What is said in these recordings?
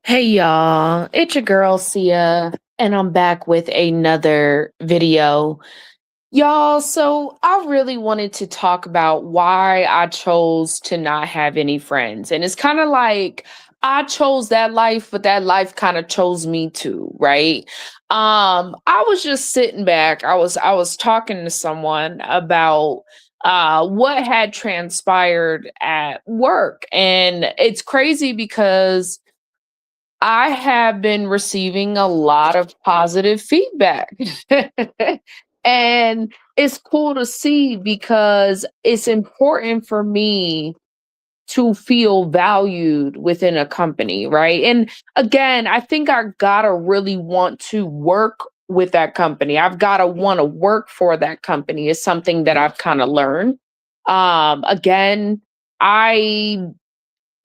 Hey y'all, it's your girl Sia, and I'm back with another video. Y'all, so I really wanted to talk about why I chose to not have any friends. And it's kind of like I chose that life, but that life kind of chose me too, right? I was just sitting back. I was talking to someone about what had transpired at work. And it's crazy because I have been receiving a lot of positive feedback. And it's cool to see because it's important for me to feel valued within a company, right? And again, I think I gotta really want to work with that company. I've gotta want to work for that company is something that I've kind of learned. Again, I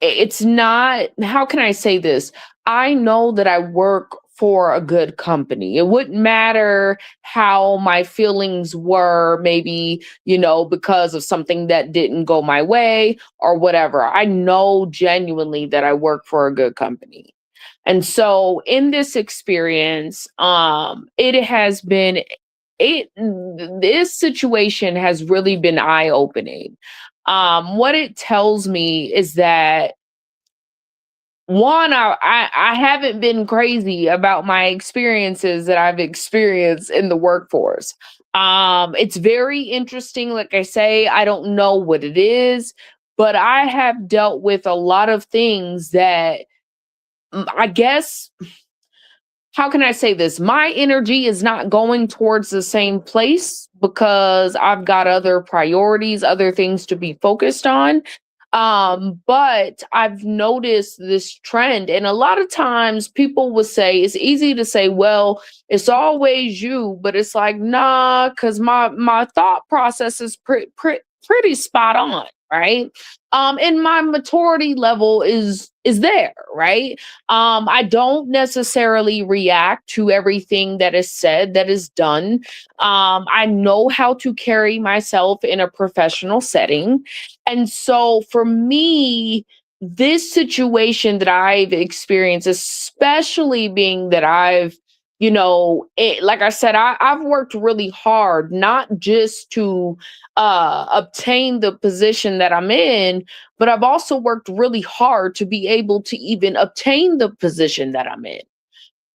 it's not, how can I say this? I know that I work for a good company. It wouldn't matter how my feelings were, maybe, because of something that didn't go my way or whatever. I know genuinely that I work for a good company. And so in this experience, it has been it this situation has really been eye-opening. What it tells me is that one, I haven't been crazy about my experiences that I've experienced in the workforce. It's very interesting. Like I say, I don't know what it is, but I have dealt with a lot of things that I guess, how can I say this? My energy is not going towards the same place because I've got other priorities, other things to be focused on. But I've noticed this trend, and a lot of times people will say it's easy to say, well, it's always you, but it's like, nah, because my thought process is pretty spot on, right? And my maturity level is there, right? I don't necessarily react to everything that is said, that is done. I know how to carry myself in a professional setting. And so for me, this situation that I've experienced, especially being that like I said, I've worked really hard, not just to obtain the position that I'm in, but I've also worked really hard to be able to even obtain the position that I'm in.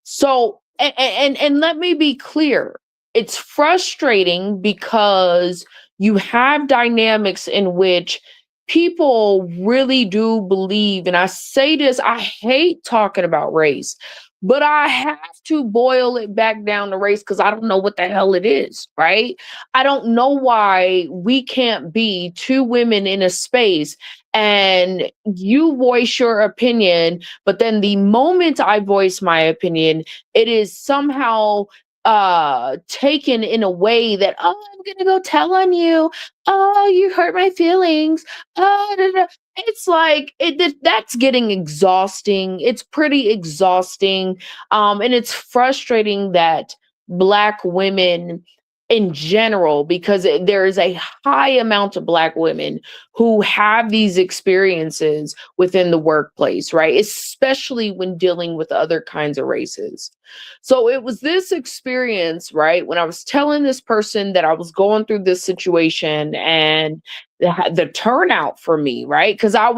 So, and let me be clear, it's frustrating because you have dynamics in which people really do believe, and I say this, I hate talking about race, but I have to boil it back down to race because I don't know what the hell it is, right? I don't know why we can't be two women in a space and you voice your opinion, but then the moment I voice my opinion, it is somehow taken in a way that, oh, I'm gonna go tell on you, oh, you hurt my feelings, oh, da, da, da." It's like that's getting exhausting. It's pretty exhausting, and it's frustrating that black women in general, because there is a high amount of black women who have these experiences within the workplace, right? Especially when dealing with other kinds of races. So it was this experience, right? When I was telling this person that I was going through this situation and the turnout for me, right? Because I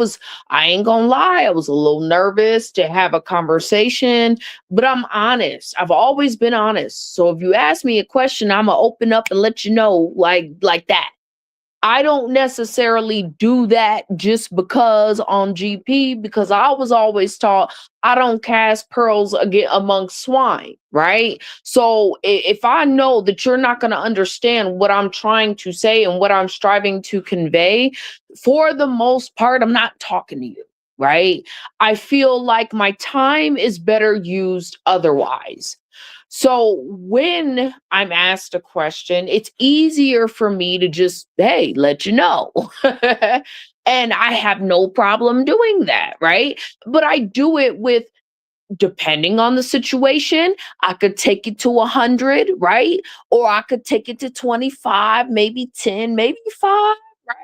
ain't gonna lie, I was a little nervous to have a conversation, but I'm honest. I've always been honest. So if you ask me a question, I'm gonna open up and let you know, like that. I don't necessarily do that just because on GP, because I was always taught I don't cast pearls again amongst swine, right? So if I know that you're not going to understand what I'm trying to say and what I'm striving to convey, for the most part, I'm not talking to you, right? I feel like my time is better used otherwise. So when I'm asked a question, it's easier for me to just, hey, let you know. And I have no problem doing that, right? But I do it with, depending on the situation, I could take it to 100, right? Or I could take it to 25, maybe 10, maybe 5, right?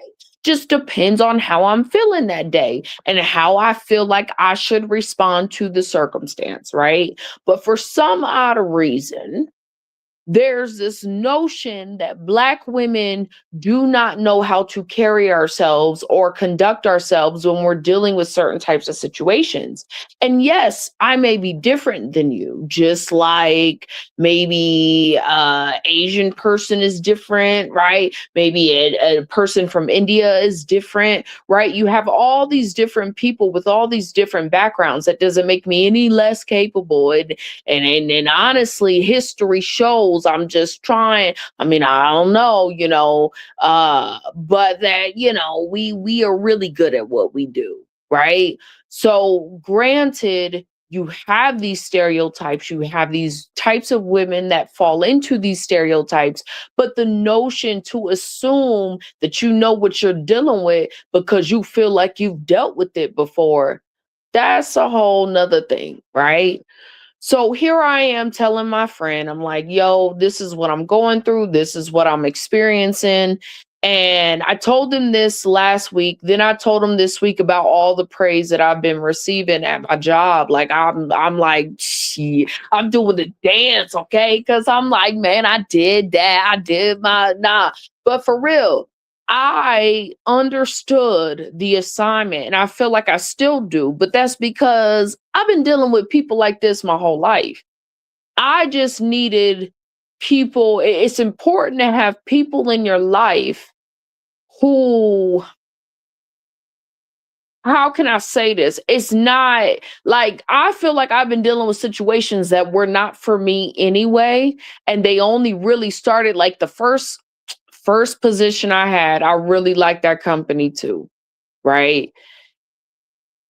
just depends on how I'm feeling that day and how I feel like I should respond to the circumstance, right? But for some odd reason, there's this notion that Black women do not know how to carry ourselves or conduct ourselves when we're dealing with certain types of situations. And yes, I may be different than you, just like maybe Asian person is different, right? Maybe a person from India is different, right? You have all these different people with all these different backgrounds. That doesn't make me any less capable. And honestly, history shows I'm just trying. I mean, I don't know, but that, we are really good at what we do, right? So granted, you have these stereotypes, you have these types of women that fall into these stereotypes, but the notion to assume that you know what you're dealing with because you feel like you've dealt with it before, that's a whole nother thing, right? So here I am telling my friend, I'm like, yo, this is what I'm going through. This is what I'm experiencing. And I told him this last week. Then I told him this week about all the praise that I've been receiving at my job. Like I'm like, shit, I'm doing the dance, okay? Because I'm like, man, I did that. I did my nah. But for real, I understood the assignment and I feel like I still do, but that's because I've been dealing with people like this my whole life. I just needed people. It's important to have people in your life who, how can I say this? It's not like I feel like I've been dealing with situations that were not for me anyway. And they only really started like the first position I had. I really liked that company too, right?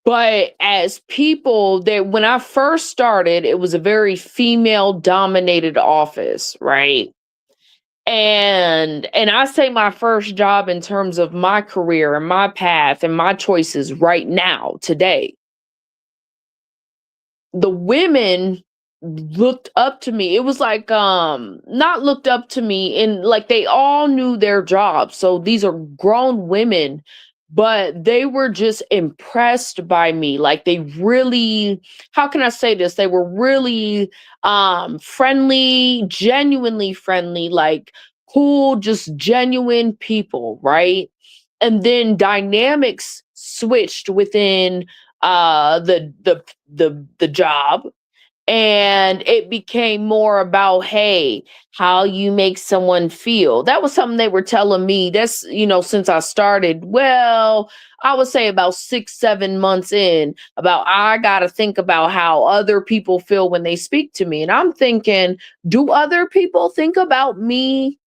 But as people that when I first started, it was a very female dominated office, right? And I say my first job in terms of my career and my path and my choices right now, today. The women looked up to me. It was like not looked up to me, and like they all knew their job. So these are grown women, but they were just impressed by me. Like they really, how can I say this? They were really friendly, genuinely friendly, like cool, just genuine people, right? And then dynamics switched within the job, and it became more about, hey, how you make someone feel. That was something they were telling me. That's, since I started, well, I would say about 6 7 months in, about I gotta think about how other people feel when they speak to me. And I'm thinking, do other people think about me?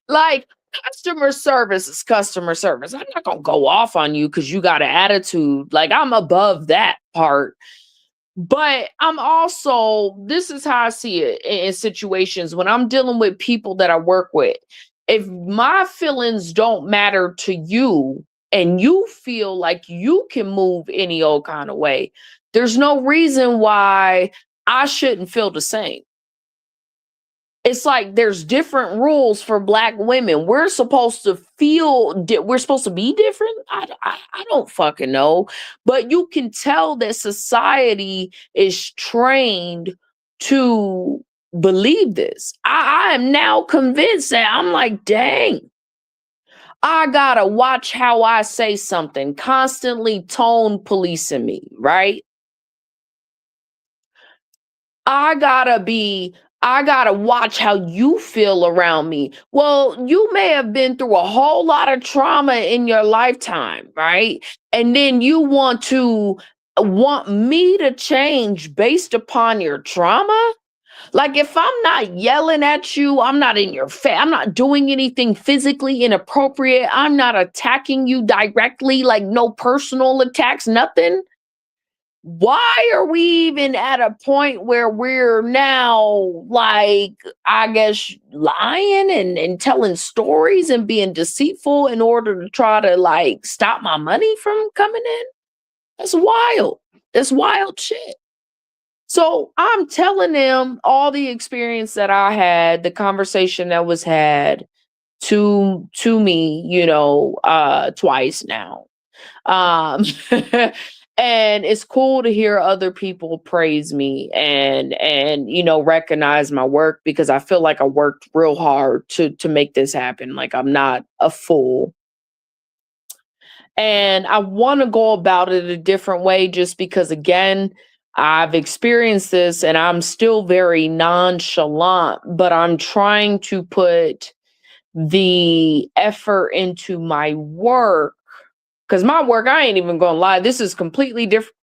Like, customer service is customer service. I'm not gonna go off on you because you got an attitude. Like, I'm above that part. But I'm also, this is how I see it in situations when I'm dealing with people that I work with. If my feelings don't matter to you and you feel like you can move any old kind of way, there's no reason why I shouldn't feel the same. It's like there's different rules for Black women. We're supposed to we're supposed to be different. I don't fucking know, but you can tell that society is trained to believe this. I am now convinced that I'm like, dang, I gotta watch how I say something, constantly tone policing me, right? I gotta be, I gotta watch how you feel around me. Well, you may have been through a whole lot of trauma in your lifetime, right? And then you want me to change based upon your trauma? Like if I'm not yelling at you, I'm not in your face, I'm not doing anything physically inappropriate, I'm not attacking you directly, like no personal attacks, nothing. Why are we even at a point where we're now like, I guess, lying and telling stories and being deceitful in order to try to like stop my money from coming in? That's wild. That's wild shit. So I'm telling them all the experience that I had, the conversation that was had, to me, twice now. Um, and it's cool to hear other people praise me and recognize my work, because I feel like I worked real hard to make this happen. Like, I'm not a fool. And I want to go about it a different way, just because, again, I've experienced this and I'm still very nonchalant, but I'm trying to put the effort into my work, because my work, I ain't even gonna lie, this is completely different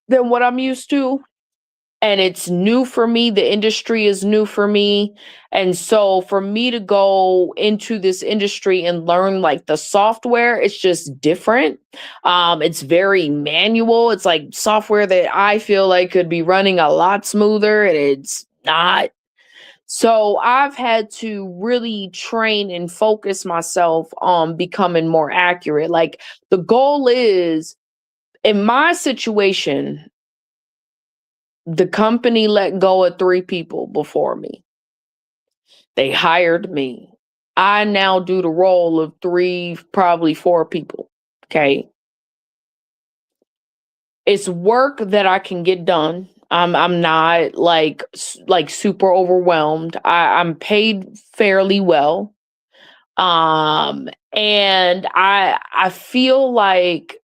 than what I'm used to. And it's new for me. The industry is new for me. And so for me to go into this industry and learn like the software, it's just different. It's very manual. It's like software that I feel like could be running a lot smoother, and it's not. So I've had to really train and focus myself on becoming more accurate. Like, the goal is, in my situation, the company let go of 3 people before me. They hired me. I now do the role of 3, probably 4 people. Okay. It's work that I can get done. I'm not like super overwhelmed. I'm paid fairly well. And I feel like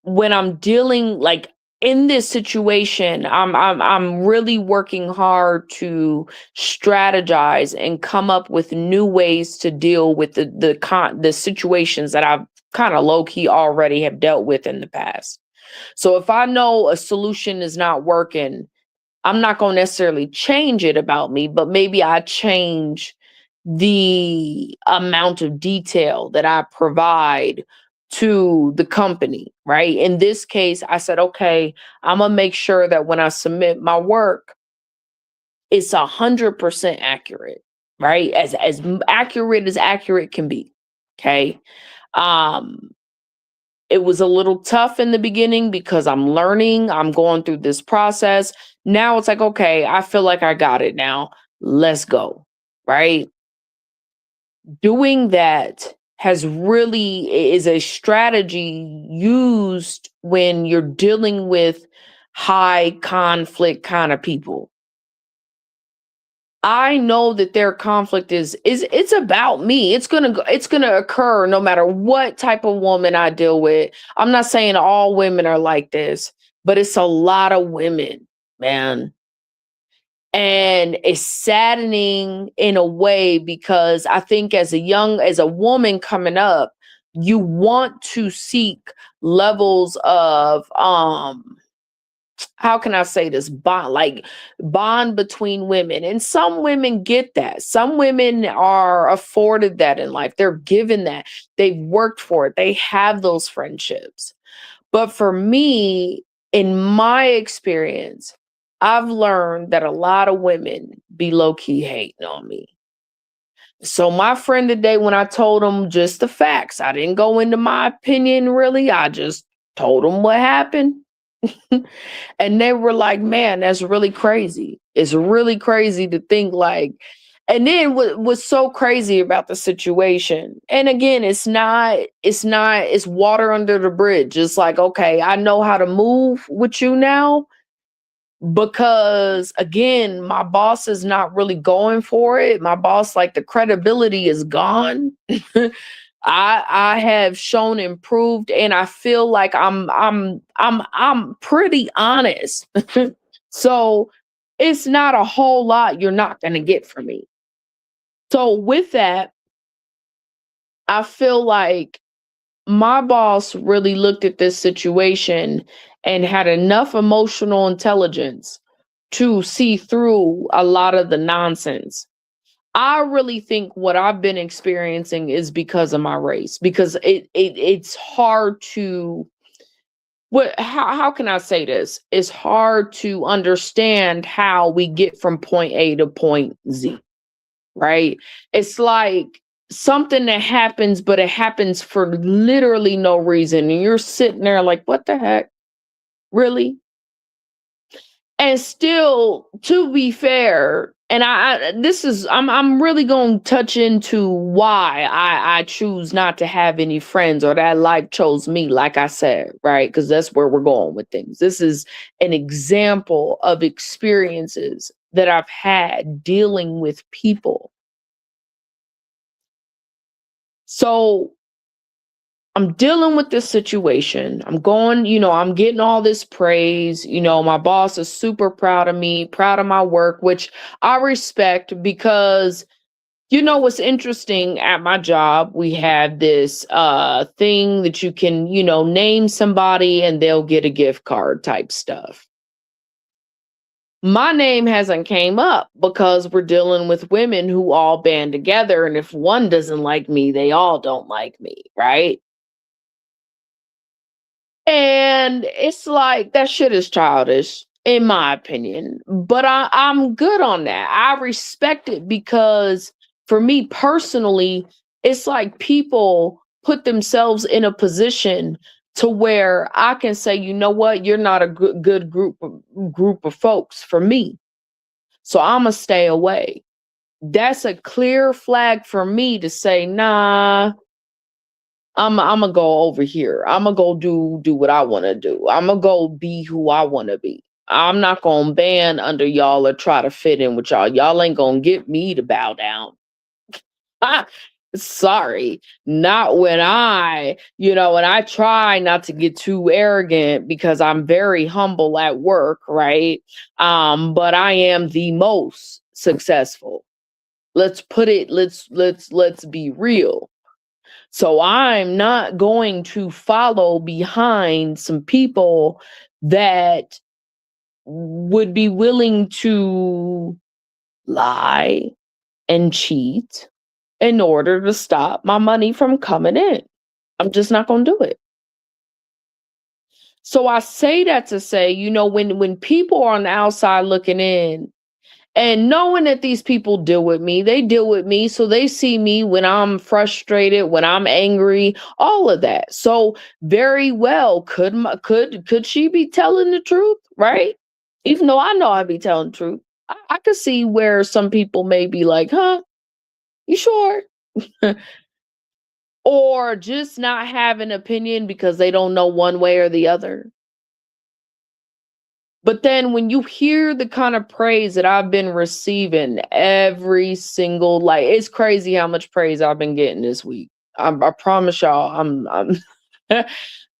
when I'm dealing like in this situation, I'm really working hard to strategize and come up with new ways to deal with the situations that I've kind of low key already have dealt with in the past. So if I know a solution is not working, I'm not going to necessarily change it about me, but maybe I change the amount of detail that I provide to the company, right? In this case, I said, okay, I'm gonna make sure that when I submit my work, it's 100% accurate, right? As accurate can be. Okay. Um, it was a little tough in the beginning because I'm learning, I'm going through this process. Now it's like, okay, I feel like I got it now. Let's go, right? Doing that has really is a strategy used when you're dealing with high conflict kind of people. I know that their conflict is it's about me. It's going to occur no matter what type of woman I deal with. I'm not saying all women are like this, but it's a lot of women, man. And it's saddening in a way, because I think as a woman coming up, you want to seek levels of how can I say this, bond between women. And some women get that. Some women are afforded that in life. They're given that. They've worked for it. They have those friendships. But for me, in my experience, I've learned that a lot of women be low key hating on me. So my friend today, when I told him just the facts, I didn't go into my opinion really. I just told him what happened. And they were like, man, that's really crazy. It's really crazy to think like, and then what was so crazy about the situation. And again, it's water under the bridge. It's like, okay, I know how to move with you now, because again, my boss is not really going for it. My boss, like, the credibility is gone. I have shown improved, and I feel like I'm pretty honest. So it's not a whole lot you're not going to get from me. So with that, I feel like my boss really looked at this situation and had enough emotional intelligence to see through a lot of the nonsense. I really think what I've been experiencing is because of my race, because it's hard to how can I say this? It's hard to understand how we get from point A to point Z, right? It's like something that happens, but it happens for literally no reason. And you're sitting there like, what the heck? Really? And still, to be fair, And this is I'm really going to touch into why I choose not to have any friends, or that life chose me, like I said, right? Because that's where we're going with things. This is an example of experiences that I've had dealing with people. So I'm dealing with this situation. I'm going, I'm getting all this praise. My boss is super proud of me, proud of my work, which I respect because what's interesting at my job, we have this thing that you can, name somebody and they'll get a gift card type stuff. My name hasn't came up because we're dealing with women who all band together, and if one doesn't like me, they all don't like me, right? And it's like that shit is childish, in my opinion. But I'm good on that. I respect it because for me personally, it's like people put themselves in a position to where I can say, you know what, you're not a good group of folks for me. So I'ma stay away. That's a clear flag for me to say, nah, I'm gonna go over here. I'm gonna go do what I want to do. I'm gonna go be who I want to be. I'm not gonna band under y'all or try to fit in with y'all. Y'all ain't gonna get me to bow down. Ah, sorry, not when and I try not to get too arrogant because I'm very humble at work, right? But I am the most successful. Let's be real. So I'm not going to follow behind some people that would be willing to lie and cheat in order to stop my money from coming in. I'm just not going to do it. So I say that to say, when people are on the outside looking in, and knowing that these people deal with me, they deal with me. So they see me when I'm frustrated, when I'm angry, all of that. So very well, could she be telling the truth? Right? Even though I know I'd be telling the truth. I could see where some people may be like, huh, you sure? Or just not have an opinion because they don't know one way or the other. But then when you hear the kind of praise that I've been receiving every single, like, it's crazy how much praise I've been getting this week. I promise y'all, I'm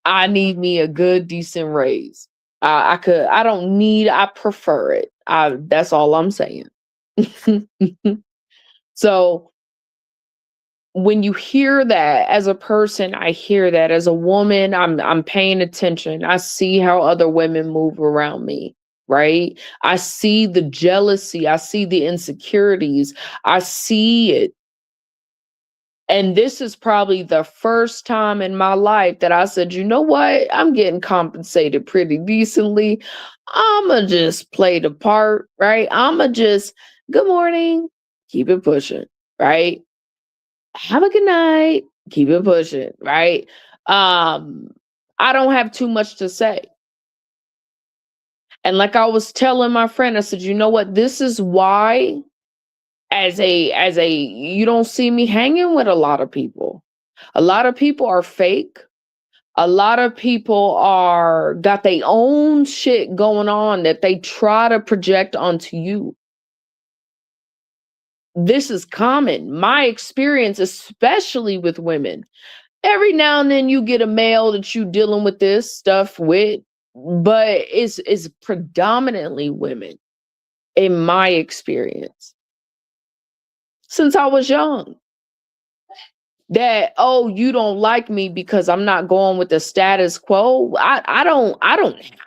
I need me a good decent raise. I don't need, I prefer it. That's all I'm saying. So when you hear that as a person, I hear that as a woman, I'm paying attention. I see how other women move around me, right? I see the jealousy, I see the insecurities, I see it. And this is probably the first time in my life that I said, you know what? I'm getting compensated pretty decently. I'ma just play the part, right? I'ma just, good morning, keep it pushing, right? Have a good night, keep it pushing, right? Um, I don't have too much to say. And like I was telling my friend, I said, you know what? This is why as a you don't see me hanging with a lot of people. A lot of people are fake. A lot of people are got their own shit going on that they try to project onto you. This is common. My experience, especially with women. Every now and then you get a male that you dealing with this stuff with, but it's predominantly women in my experience since I was young. That, oh, you don't like me because I'm not going with the status quo. I don't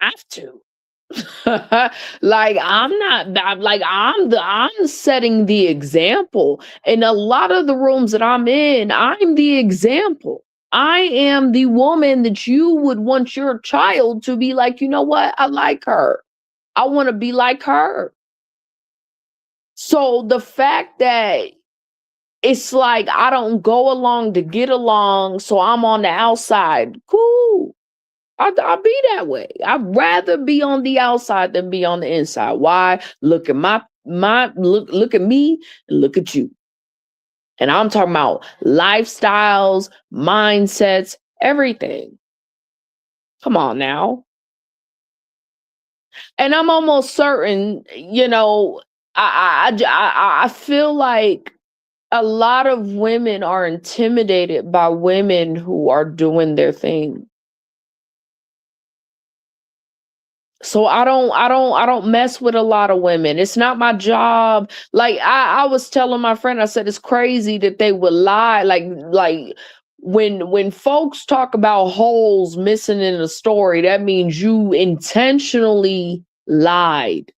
have to. Like I'm setting the example. In a lot of the rooms that I'm in, I'm the example. I am the woman that you would want your child to be like, you know what? I like her. I want to be like her. So the fact that it's like I don't go along to get along, so I'm on the outside. Cool. I'll be that way. I'd rather be on the outside than be on the inside. Why? Look at my my look at me and look at you. And I'm talking about lifestyles, mindsets, everything. Come on now. And I'm almost certain, I feel like a lot of women are intimidated by women who are doing their thing. So I don't mess with a lot of women. It's not my job. Like I was telling my friend, I said it's crazy that they would lie. Like when folks talk about holes missing in a story, that means you intentionally lied.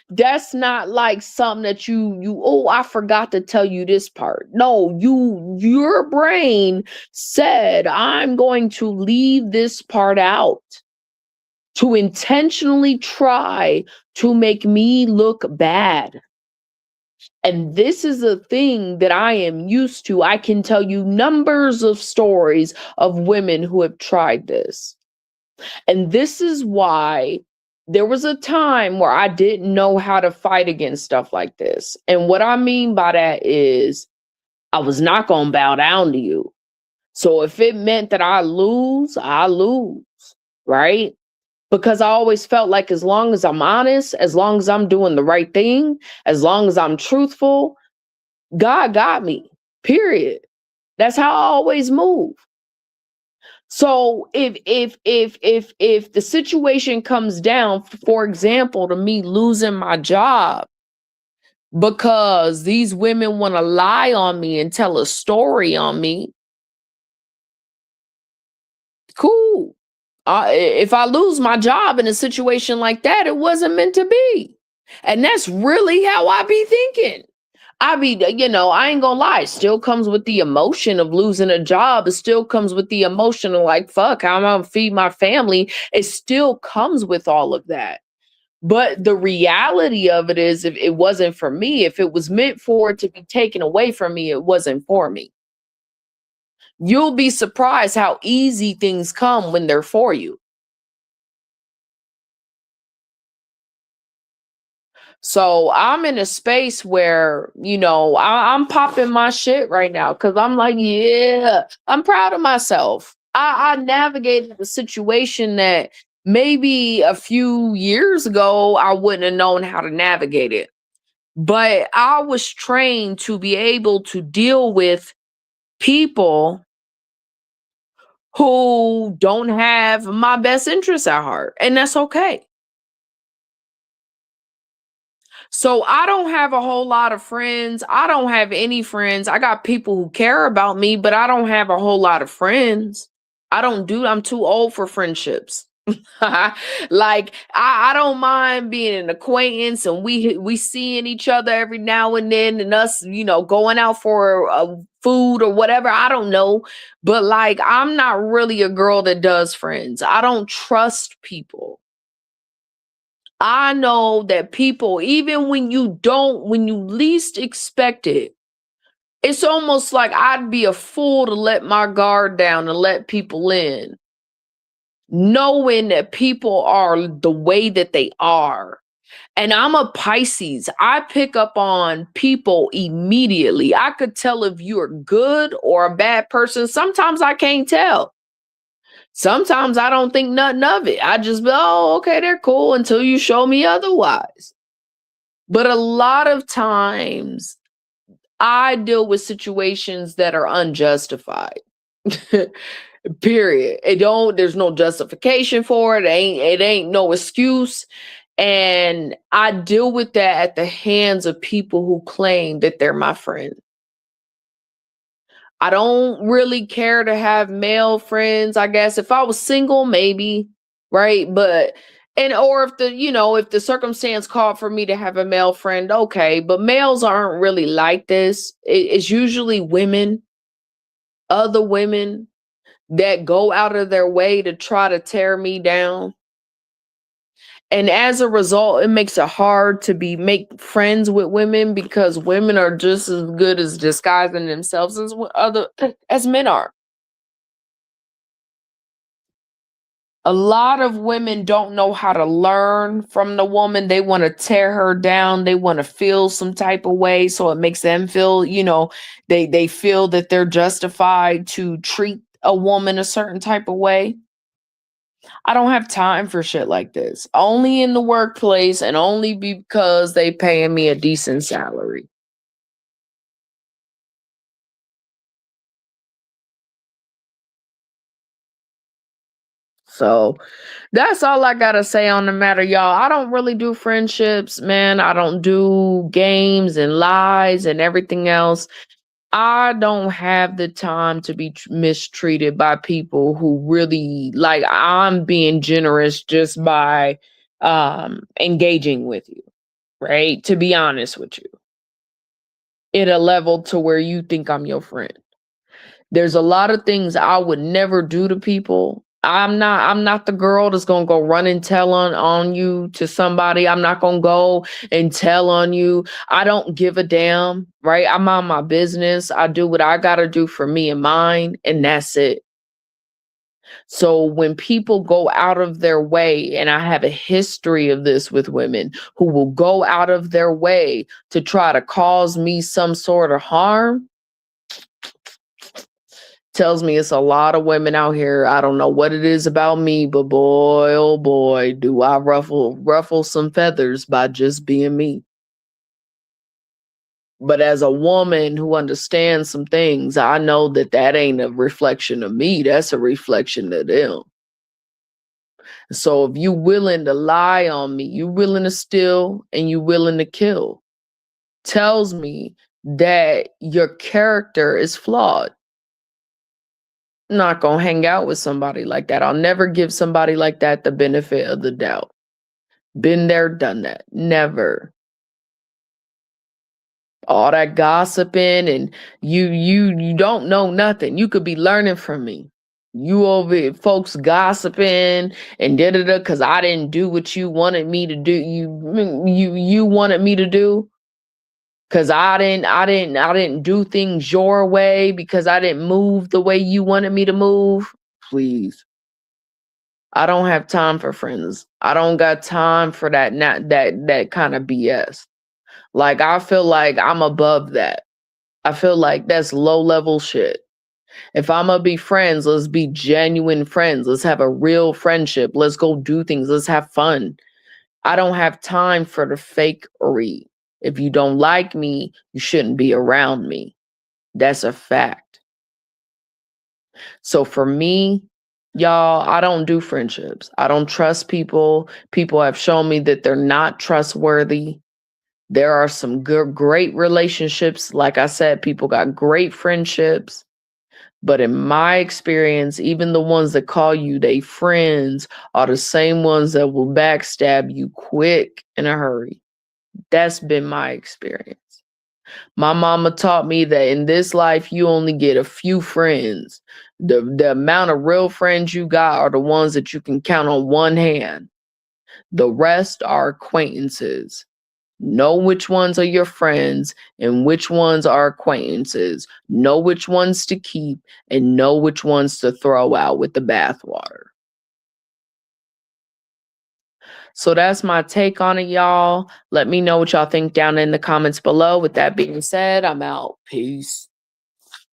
That's not like something that oh, I forgot to tell you this part. No, your brain said I'm going to leave this part out to intentionally try to make me look bad. And this is a thing that I am used to. I can tell you numbers of stories of women who have tried this. And this is why there was a time where I didn't know how to fight against stuff like this. And what I mean by that is I was not going to bow down to you. So if it meant that I lose, right? Because I always felt like as long as I'm honest, as long as I'm doing the right thing, as long as I'm truthful, God got me. Period. That's how I always move. So if the situation comes down, for example, to me losing my job because these women want to lie on me and tell a story on me, cool. If I lose my job in a situation like that, it wasn't meant to be. And that's really how I be thinking. I ain't gonna lie, it still comes with the emotion of losing a job. It still comes with the emotion of like, fuck, how am I gonna feed my family? It still comes with all of that. But the reality of it is, if it wasn't for me, if it was meant for it to be taken away from me, it wasn't for me. You'll be surprised how easy things come when they're for you. So I'm in a space where, I'm popping my shit right now because I'm like, yeah, I'm proud of myself. I navigated a situation that maybe a few years ago I wouldn't have known how to navigate it. But I was trained to be able to deal with people who don't have my best interests at heart. And that's okay. So I don't have a whole lot of friends. I don't have any friends. I got people who care about me, but I don't have a whole lot of friends. I'm too old for friendships. Like I don't mind being an acquaintance and we seeing each other every now and then and us, going out for food or whatever. I don't know. But like I'm not really a girl that does friends. I don't trust people. I know that people, even when you least expect it, it's almost like I'd be a fool to let my guard down and let people in, knowing that people are the way that they are. And I'm a Pisces. I pick up on people immediately. I could tell if you're good or a bad person. Sometimes I can't tell. Sometimes I don't think nothing of it. I just be, oh, okay, they're cool until you show me otherwise. But a lot of times I deal with situations that are unjustified. Period. There's no justification for it. It ain't no excuse. And I deal with that at the hands of people who claim that they're my friend. I don't really care to have male friends, I guess. If I was single, maybe, right? But or if the circumstance called for me to have a male friend, okay. But males aren't really like this. It's usually women, other women that go out of their way to try to tear me down. And as a result, it makes it hard to make friends with women because women are just as good as disguising themselves as as men are. A lot of women don't know how to learn from the woman. They want to tear her down. They want to feel some type of way. So it makes them feel, they feel that they're justified to treat a woman a certain type of way. I don't have time for shit like this. Only in the workplace and only because they paying me a decent salary. So that's all I gotta say on the matter, y'all. I don't really do friendships, man. I don't do games and lies and everything else. I don't have the time to be mistreated by people who really like I'm being generous just by engaging with you, right? To be honest with you, at a level to where you think I'm your friend. There's a lot of things I would never do to people. I'm not the girl that's gonna go run and tell on you to somebody. I'm not gonna go and tell on you. I don't give a damn, right? I'm on my business. I do what I gotta do for me and mine, and that's it. So when people go out of their way, and I have a history of this with women who will go out of their way to try to cause me some sort of harm, tells me it's a lot of women out here. I don't know what it is about me, but boy, oh boy, do I ruffle some feathers by just being me. But as a woman who understands some things, I know that that ain't a reflection of me. That's a reflection of them. So if you willing to lie on me, you willing to steal and you willing to kill, tells me that your character is flawed. Not gonna hang out with somebody like that. I'll never give somebody like that the benefit of the doubt. Been there, done that. Never. All that gossiping and you don't know nothing. You could be learning from me. You over here, folks gossiping and da da da because I didn't do what you wanted me to do. You wanted me to do because I didn't do things your way because I didn't move the way you wanted me to move. Please. I don't have time for friends. I don't got time for that not that kind of BS. Like I feel like I'm above that. I feel like that's low level shit. If I'm gonna be friends, let's be genuine friends. Let's have a real friendship. Let's go do things. Let's have fun. I don't have time for the fakery. If you don't like me, you shouldn't be around me. That's a fact. So for me, y'all, I don't do friendships. I don't trust people. People have shown me that they're not trustworthy. There are some good, great relationships. Like I said, people got great friendships. But in my experience, even the ones that call you they friends are the same ones that will backstab you quick in a hurry. That's been my experience. My mama taught me that in this life, you only get a few friends. The amount of real friends you got are the ones that you can count on one hand. The rest are acquaintances. Know which ones are your friends and which ones are acquaintances. Know which ones to keep and know which ones to throw out with the bathwater. So that's my take on it, y'all. Let me know what y'all think down in the comments below. With that being said, I'm out. Peace.